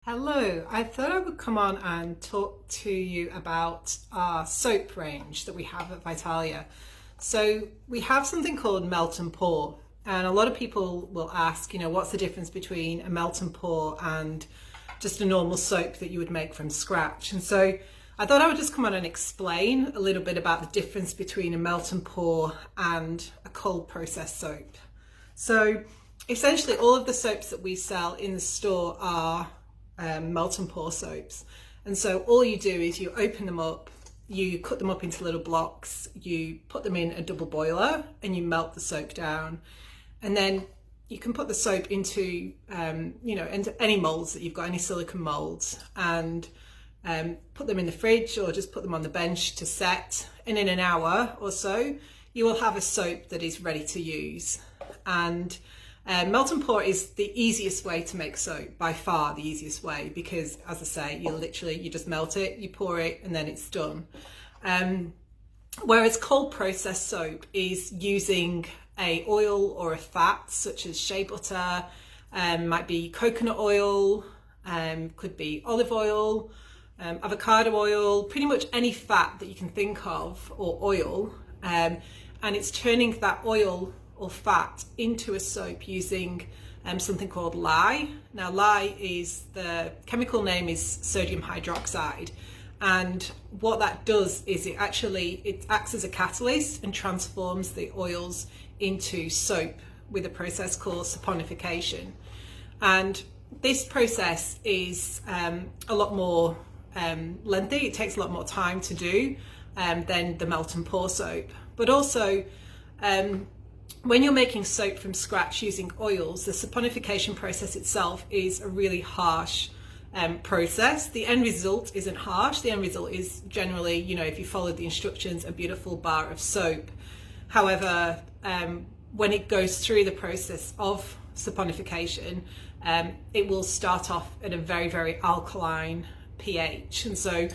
Hello, I thought I would come on and talk to you about our soap range that we have at Vitalia. So we have something called melt and pour, and a lot of people will ask, what's the difference between a melt and pour and just a normal soap that you would make from scratch? And so I thought I would just come on and explain a little bit about the difference between a melt and pour and a cold process soap. So essentially all of the soaps that we sell in the store are melt and pour soaps, and so all you do is you open them up, you cut them up into little blocks, you put them in a double boiler and you melt the soap down, and then you can put the soap into into any molds that you've got, any silicone molds, and put them in the fridge or just put them on the bench to set, and in an hour or so you will have a soap that is ready to use. And melt and pour is the easiest way to make soap, by far the easiest way, because as I say, you just melt it, you pour it, and then it's done. Whereas cold process soap is using a oil or a fat such as shea butter, might be coconut oil, could be olive oil, avocado oil, pretty much any fat that you can think of, or oil, and it's turning that oil or fat into a soap using something called lye. Now, lye is, the chemical name is sodium hydroxide, and what that does is it acts as a catalyst and transforms the oils into soap with a process called saponification. And this process is a lot more lengthy. It takes a lot more time to do than the melt and pour soap, but also when you're making soap from scratch using oils, the saponification process itself is a really harsh process. The end result isn't harsh. The end result is generally, if you follow the instructions, a beautiful bar of soap. However, when it goes through the process of saponification, it will start off at a very, very alkaline pH. And so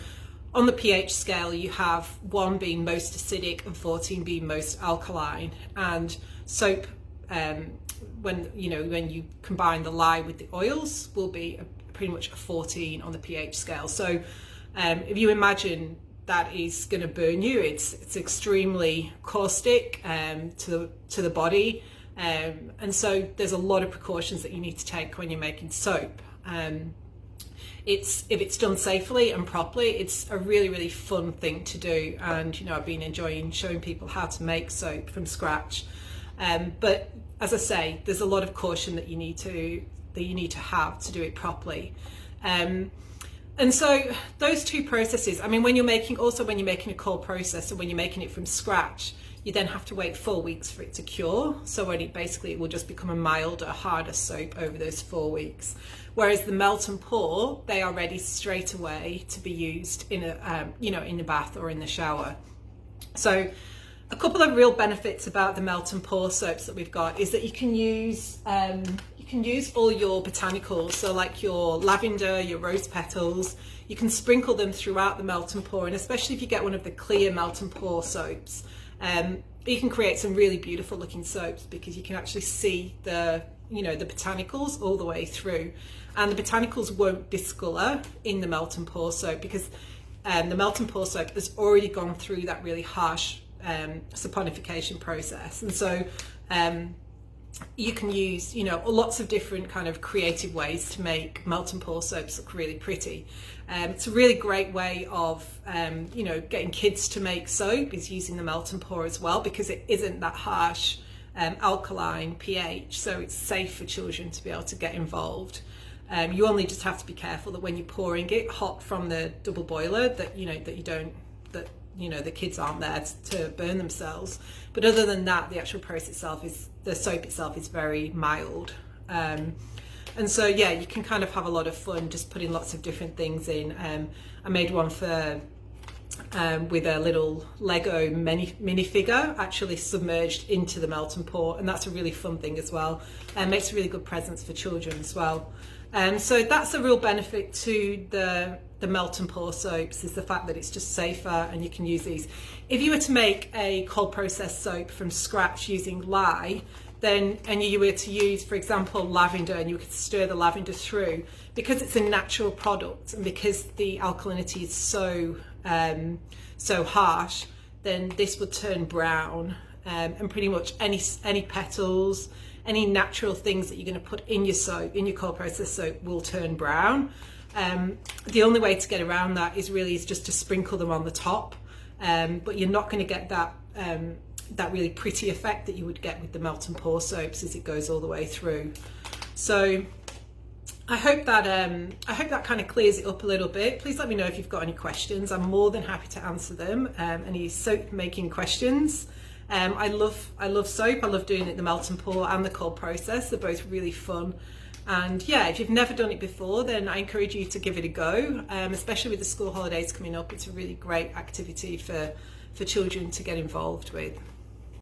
on the pH scale, you have 1 being most acidic and 14 being most alkaline. And soap, when you combine the lye with the oils, will be pretty much a 14 on the pH scale. So if you imagine that is going to burn you, it's extremely caustic to the body, and so there's a lot of precautions that you need to take when you're making soap. If it's done safely and properly, it's a really, really fun thing to do. And, I've been enjoying showing people how to make soap from scratch. But as I say, there's a lot of caution that you need to have to do it properly. And so those two processes, when you're making a cold process, and when you're making it from scratch, you then have to wait 4 weeks for it to cure. So when it will just become a milder, harder soap over those 4 weeks. Whereas the melt and pour, they are ready straight away to be used in in the bath or in the shower. So a couple of real benefits about the melt and pour soaps that we've got is that you can use all your botanicals, so like your lavender, your rose petals. You can sprinkle them throughout the melt and pour, and especially if you get one of the clear melt and pour soaps, you can create some really beautiful looking soaps because you can actually see the botanicals all the way through, and the botanicals won't discolor in the melt and pour soap because the melt and pour soap has already gone through that really harsh saponification process. And so you can use lots of different kind of creative ways to make melt and pour soaps look really pretty. It's a really great way of getting kids to make soap, is using the melt and pour as well, because it isn't that harsh alkaline pH, so it's safe for children to be able to get involved. You only just have to be careful that when you're pouring it hot from the double boiler, that the kids aren't there to burn themselves. But other than that, the actual process itself the soap itself is very mild. And so you can kind of have a lot of fun just putting lots of different things in. I made one with a little Lego minifigure actually submerged into the melt and pour, and that's a really fun thing as well, and makes really good presents for children as well. So that's a real benefit to the melt and pour soaps, is the fact that it's just safer and you can use these. If you were to make a cold process soap from scratch using lye, then, and you were to use, for example, lavender, and you could stir the lavender through, because it's a natural product and because the alkalinity is so harsh, then this would turn brown, and pretty much any petals, any natural things that you're going to put in your soap, in your cold process soap, will turn brown. The only way to get around that is just to sprinkle them on the top, but you're not going to get that really pretty effect that you would get with the melt and pour soaps as it goes all the way through. So I hope that kind of clears it up a little bit. Please let me know if you've got any questions. I'm more than happy to answer them. Any soap making questions. I love soap. I love doing it the melt and pour and the cold process. They're both really fun. And yeah, if you've never done it before, then I encourage you to give it a go, especially with the school holidays coming up. It's a really great activity for children to get involved with.